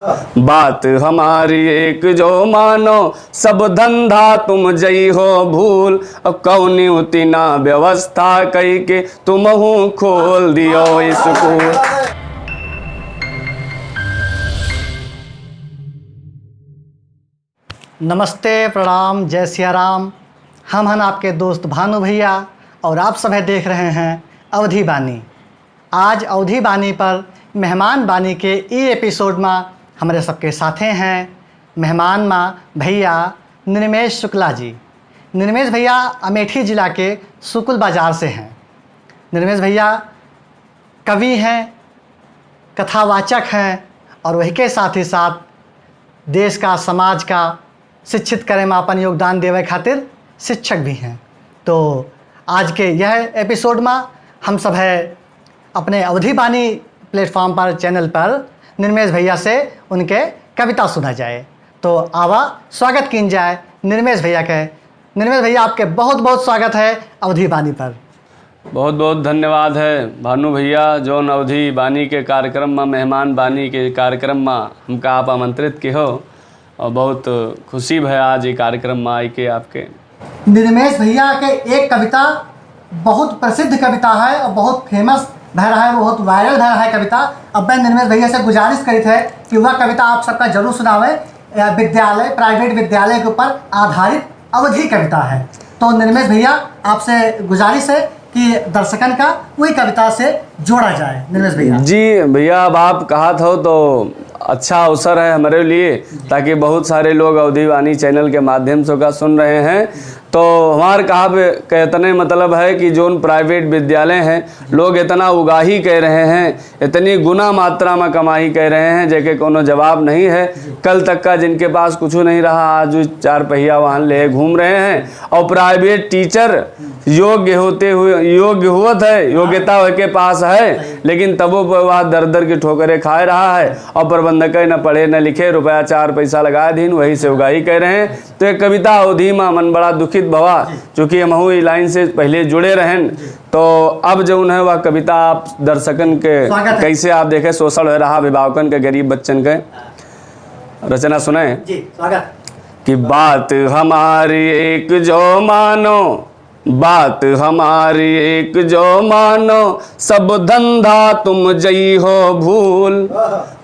बात हमारी एक जो मानो, सब धंधा तुम जई हो भूल। कौनी उतना व्यवस्था कई के तुम हूँ खोल दियो स्कूल। नमस्ते, प्रणाम, जय सिया राम। हम हैं आपके दोस्त भानु भैया और आप सभी देख रहे हैं अवधी बानी। आज अवधी बानी पर मेहमान बानी के ई एपिसोड में हमारे सबके साथे हैं मेहमान माँ भैया निर्मेश शुक्ला जी। निर्मेश भैया अमेठी ज़िला के सुकुल बाज़ार से हैं। निर्मेश भैया कवि हैं, कथावाचक हैं और वही के साथ ही साथ देश का, समाज का शिक्षित करे में अपन योगदान देवे खातिर शिक्षक भी हैं। तो आज के यह एपिसोड में हम सब है अपने अवधी बानी प्लेटफॉर्म पर, चैनल पर निर्मेश भैया से उनके कविता सुना जाए। तो आवा स्वागत किन जाए निर्मेश भैया के। निर्मेश भैया आपके बहुत बहुत स्वागत है अवधी बानी पर। बहुत बहुत धन्यवाद है भानु भैया, जौन अवधी बानी के कार्यक्रम में, मेहमान बानी के कार्यक्रम में हमका आप आमंत्रित के हो और बहुत खुशी है आज ये कार्यक्रम में आई के आपके। निर्मेश भैया के एक कविता बहुत प्रसिद्ध कविता है और बहुत फेमस भय रहा है, वो बहुत वायरल भय रहा है कविता। अब मैं निर्मेश भैया से गुजारिश करी थे कि वह कविता आप सबका जरूर सुनावे। विद्यालय, प्राइवेट विद्यालय के ऊपर आधारित अवधि कविता है। तो निर्मेश भैया आपसे गुजारिश है कि दर्शकन का वही कविता से जोड़ा जाए। निर्मेश भैया जी भैया, अब आप कहा था तो अच्छा अवसर है हमारे लिए, ताकि बहुत सारे लोग अवधी बानी चैनल के माध्यम से का सुन रहे हैं। तो हमारे कहा के इतने मतलब है कि जोन प्राइवेट विद्यालय हैं, लोग इतना उगाही कह रहे हैं, इतनी गुना मात्रा में कमाई कह रहे हैं, जेके कोनो जवाब नहीं है। कल तक का जिनके पास कुछ नहीं रहा, आज 4 पहिया वाहन ले घूम रहे हैं। और प्राइवेट टीचर योग्य होते हुए, योग्य हुआ है, योग्यता के पास है, लेकिन तबो वह दर दर की ठोकरें खा रहा है। और प्रबंधक न पढ़े न लिखे, रुपया 4 पैसा लगा दीन, वही से उगाही कह रहे हैं। तो एक कविता अवधि में मन बड़ा दुखित भवा, चूँकि हम ई लाइन से पहले जुड़े रहें। तो अब जो है वह कविता आप दर्शकन के कैसे आप देखे, शोषण हो रहा अभिभावकन के, गरीब बच्चन के, रचना सुने कि बात हमारी एक जो मानो, बात हमारी एक जो मानो, सब धंधा तुम जई हो भूल।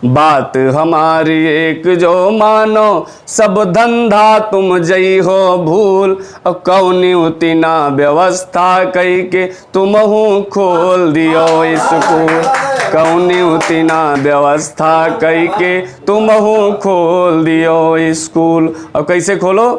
बात हमारी एक जो मानो, सब धंधा तुम जई हो भूल। कौनी उतना व्यवस्था कई के तुम हूँ खोल दियो स्कूल। कौनी उतना व्यवस्था कई के तुम हूँ खोल दियो स्कूल। और कैसे खोलो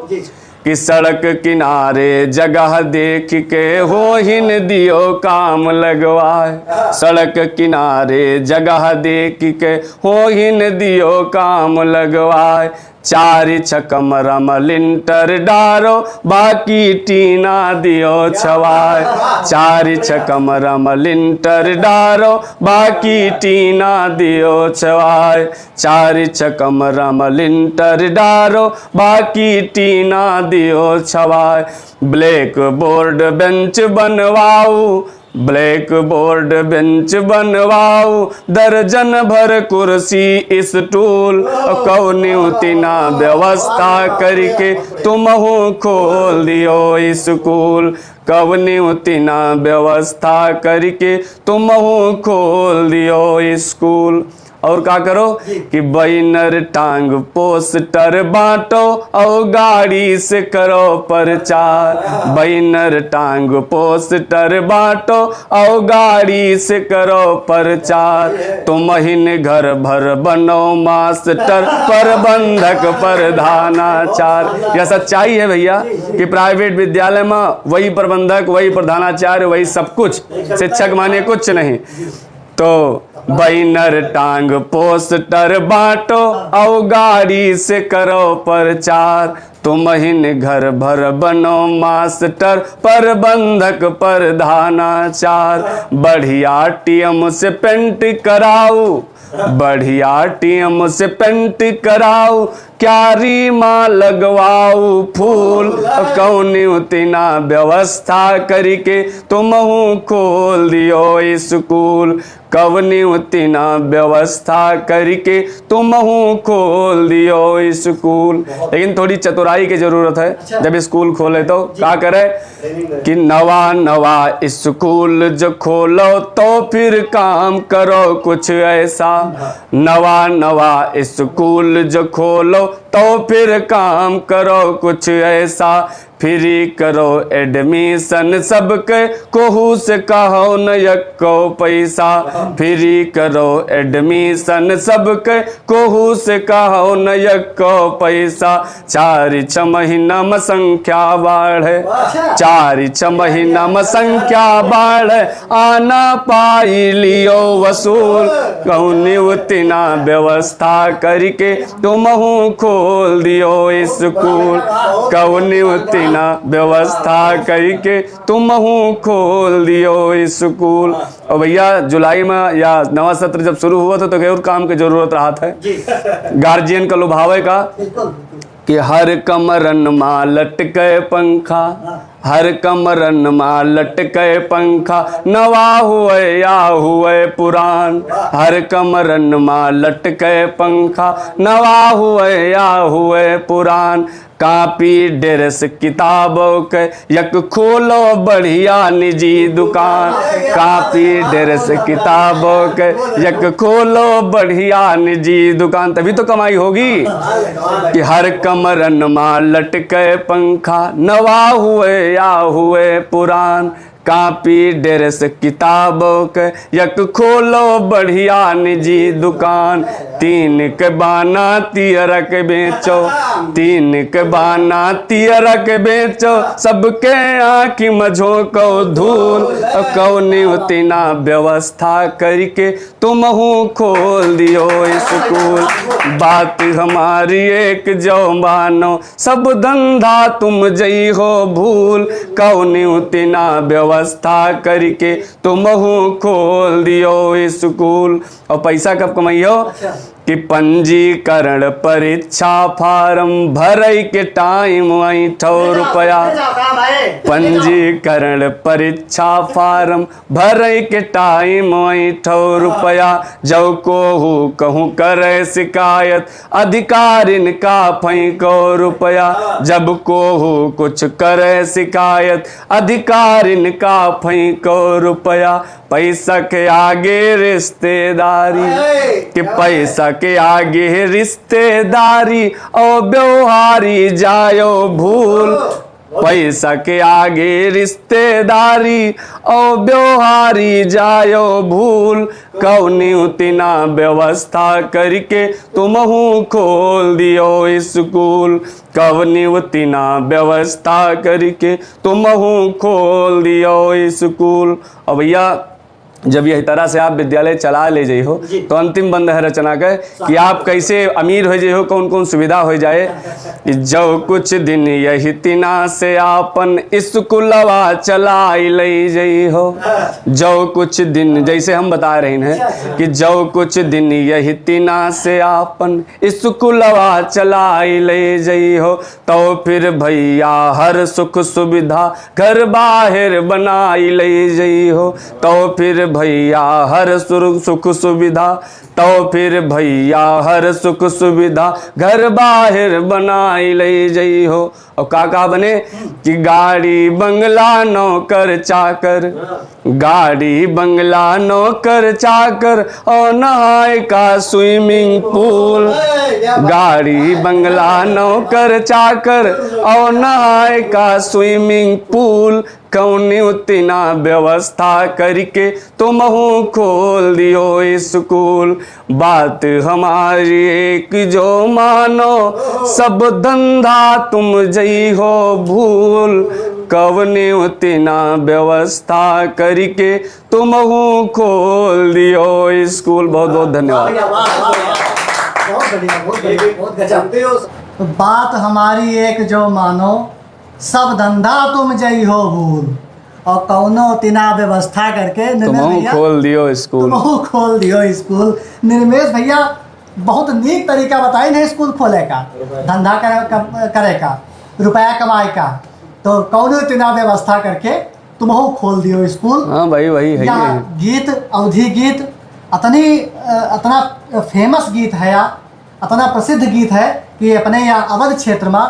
कि सड़क किनारे जगह देख के हो हिन दियो काम लगवाए। सड़क किनारे जगह देख के हो हिन दियो काम लगवाए। 4 कमरम लिंटर डारो, बाकी टीना दियो छवाए। 4 कमरम लिंटर डारो, बाकी टीना दियो छवाए। 4 कमरम लिंटर डारो, बाकी टीना दियो छवाए। ब्लैक बोर्ड बेंच बनवाऊ, ब्लैक बोर्ड बेंच बनवाओ, दर्जन भर कुर्सी स्टूल। कौनी उतना व्यवस्था करके तुम हो खोल दियो स्कूल। कौनी उतना व्यवस्था करके तुम हो खोल दियो स्कूल। और क्या करो कि बैनर टांग पोस्टर बांटो और गाड़ी से करो प्रचार। बैनर टांग पोस्टर बांटो और गाड़ी से करो प्रचार। तुम ही घर भर बनो मास्टर, प्रबंधक, प्रधानाचार्य। यह सच्चाई है भैया कि प्राइवेट विद्यालय में वही प्रबंधक, वही प्रधानाचार्य, वही सब कुछ, शिक्षक माने कुछ नहीं। तो बैनर टांग पोस्टर बांटो और गाड़ी से करो प्रचार। तुम ही घर भर बनो मास्टर, प्रबंधक, प्रधानाचार्य। बढ़िया टीएम से पेंट कराओ, बढ़िया टीएम से पेंट कराओ। क्यारी माँ लगवाओ फूल। कौनी उतना व्यवस्था करके तुम हूँ खोल दियो स्कूल। कवनी उतना व्यवस्था करके तुमहू खोल दियो स्कूल। लेकिन थोड़ी चतुराई की जरूरत है। जब स्कूल खोले तो क्या करे कि नवा नवा स्कूल जो खोलो तो फिर काम करो कुछ ऐसा। नवा नवा स्कूल जो खोलो तो फिर काम करो कुछ ऐसा। फ्री करो एडमिशन सबके कोहू से कहो न यको पैसा। फ्री करो एडमिशन सबके कोहू से कहो न यको पैसा। 4 महीना में संख्या बढ़े, 4 महीना में संख्या बढ़े, आना पाई लियो वसूल। कौनी उतना व्यवस्था करके तुमहू खोल दियो स्कूल। कौनी उतना व्यवस्था करके तुमहू खोल दियो स्कूल। और भैया जुलाई में या नवा सत्र जब शुरू हुआ था तो और काम की जरूरत रहा था गार्जियन का लुभावे का कि हर कमरन माँ लटके पंखा, हर कमरन माँ लटके पंखा, नवा हुए या हुए पुरान। हर कमरन माँ लटके पंखा, नवा हुए या हुए पुरान। कापी ड्रेस किताबों के यक खोलो बढ़िया निजी दुकान। कापी ड्रेस किताबों के यक खोलो बढ़िया निजी दुकान। तभी तो कमाई होगी कि हर कमरन माँ लटके पंखा, नवा हुए या हुए पुरान। कापी ड्रेस किताबों के यक खोलो बढ़िया निजी दुकान। 3 के बाना तियरक बेचो, 3 के बाना तियरक बेचो, सबके आँखी मझो को धूल। कौनी उतना व्यवस्था करके तुमहू खोल दियो स्कूल। बात हमारी एक जो मानो, सब धंधा तुम जई हो भूल। कौनी उतना व्यवस्था करके तुमहू खोल दियो स्कूल। और पैसा कब कमाइयो कि पंजीकरण परीक्षा फार्म भरई के टाइम 8 रुपया। पंजीकरण परीक्षा फार्म भरई के टाइम 8 रुपया। जब कोहू कहूँ करे शिकायत, अधिकारिन का 5 रुपया। जब कोहू कुछ करे शिकायत, अधिकारिन का 5 रुपया। पैसा के आगे रिश्तेदारी, कि पैसा के आगे रिश्तेदारी और व्यवहारी जायो भूल। पैसा के आगे रिश्तेदारी और व्यवहारी जायो भूल। कौनी उतना व्यवस्था करके तुमहू खोल दियो स्कूल। कौनी उतना व्यवस्था करके तुमहू खोल दियो स्कूल। और भैया जब यही तरह से आप विद्यालय चला ले जाइ हो तो अंतिम बंद है रचना का कि आप कैसे अमीर हो जाइ हो, कौन कौन सुविधा हो जाए। जो कुछ दिन यही तिना से आपन स्कूलवा चलाई ले जाइ हो। जो कुछ दिन, जैसे हम बता रहे हैं कि जो कुछ दिन यही तिना से आपन स्कूलवा चलाई ले जाइ हो, तो फिर भैया हर सुख सुविधा घर बाहर बनाई ले जाइ हो। तो फिर भैया हर सुख सुविधा, तो फिर भैया हर सुख सुविधा घर बाहर बनाई ले जाइ हो। और का बने कि गाड़ी बंगला नौकर चाकर, गाड़ी बंगला नौकर चाकर और नहाए का स्विमिंग पूल। गाड़ी बंगला नौकर चाकर और नहाए का स्विमिंग पूल। कौनी उतना व्यवस्था करके तुमहू खोल दियो स्कूल। बात हमारी एक जो मानो, सब धंधा तुम जई हो भूल। कवने उतना व्यवस्था करके तुमहू खोल दियो स्कूल। बहुत बहुत धन्यवाद। बहुत बढ़िया, बहुत गजब। बात हमारी एक जो मानो, सब धंधा तुम जई हो भूल। और कौनो तिना व्यवस्था करके तुमहू खोल दियो स्कूल। तुमहू खोल दियो स्कूल। निर्मेश भैया बहुत नीक तरीका बताई ना स्कूल खोले का, धंधा करे का, रुपया कमाए का। तो कौनो तिना व्यवस्था करके तुमहू खोल दियो स्कूल। हाँ भाई वही है। गीत, अवधि गीत इतना फेमस गीत है या इतना प्रसिद्ध गीत है कि अपने या अवध क्षेत्र में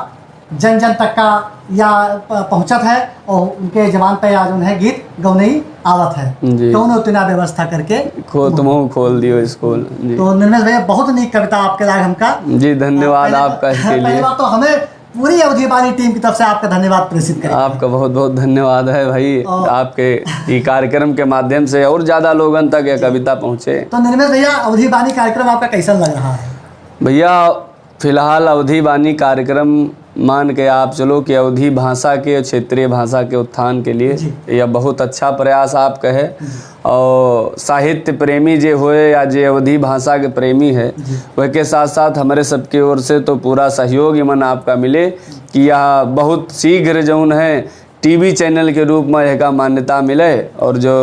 जन जन तक का या पहुँचत है और उनके जवान पे आज उन्हें गीत गौने आवत है। जी। तो उन्हें उतना व्यवस्था करके तुम खोल दियो स्कूल जी। तो निर्मल भैया बहुत नीक कविता आपके लाग हमका। जी धन्यवाद आपका इसके लिए। पहली बात तो हमें पूरी अवधी बानी टीम की तरफ से आपका धन्यवाद प्रेषित करें। आपका बहुत बहुत धन्यवाद है भाई, आपके ये कार्यक्रम के माध्यम से और ज़्यादा लोगों तक ये कविता पहुँचे। तो निर्मल भैया अवधी बानी कार्यक्रम आपका कैसा लग रहा है? भैया फिलहाल अवधी बानी कार्यक्रम मान के आप चलो कि अवधी भाषा के क्षेत्रीय भाषा के उत्थान के लिए यह बहुत अच्छा प्रयास आप कहे। और साहित्य प्रेमी जे होए या जे अवधी भाषा के प्रेमी है वह के साथ साथ हमारे सबकी ओर से तो पूरा सहयोग मन आपका मिले कि यह बहुत शीघ्र जौन है टीवी चैनल के रूप में यह का मान्यता मिले और जो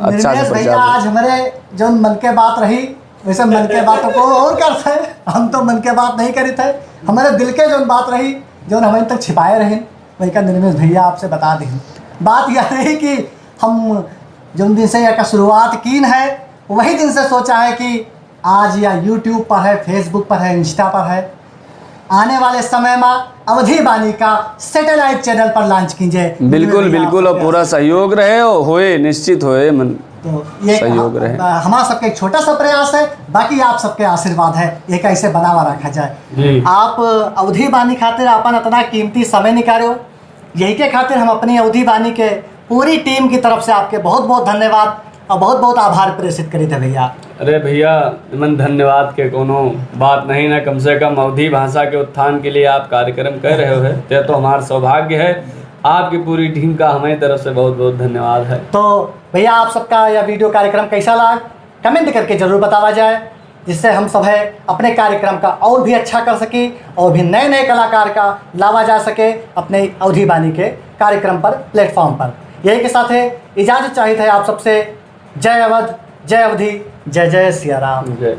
अच्छा से भैया आज हमारे जो मन के बात रही वैसे मन के बातों को और करते हैं, हम तो मन के बात नहीं करी थे, हमारे दिल के जो बात रही जो हमें तक छिपाए रहे वही का निर्मेश भैया आपसे बता दें। बात यह रही कि हम जिन दिन से यह का शुरुआत की है वही दिन से सोचा है कि आज या यूट्यूब पर है, फेसबुक पर है, इंस्टा पर है, आने वाले समय में अवधी बानी का सैटेलाइट चैनल पर लॉन्च कीजिए। बिल्कुल बिल्कुल और पूरा सहयोग रहे और होए निश्चित होए मन तो ये सहयोग रहे। हमारा सबका एक छोटा सा प्रयास है, बाकी आप सबके आशीर्वाद है ये कैसे बनावा रखा जाए। आप अवधी बानी खातिर अपन इतना कीमती समय निकालो, यही के खातिर हम अपनी अवधी बानी के पूरी टीम की तरफ से आपके बहुत बहुत धन्यवाद और बहुत बहुत आभार प्रेषित करी थे भैया। अरे भैया मन धन्यवाद के कोनो बात नहीं ना, कम से कम अवधी भाषा के उत्थान के लिए आप कार्यक्रम कर रहे हो ये तो हमारा सौभाग्य है। आपकी पूरी टीम का हमारी तरफ से बहुत बहुत धन्यवाद है। तो भैया आप सबका यह वीडियो कार्यक्रम कैसा लगा कमेंट करके ज़रूर बतावा जाए, जिससे हम सब है अपने कार्यक्रम का और भी अच्छा कर सके और भी नए नए कलाकार का लावा जा सके अपने अवधी बानी के कार्यक्रम पर प्लेटफॉर्म पर। यही के साथ है इजाज़त चाहिए है आप सबसे। जय अवध, जय अवधी, जय जय सिया राम। जय।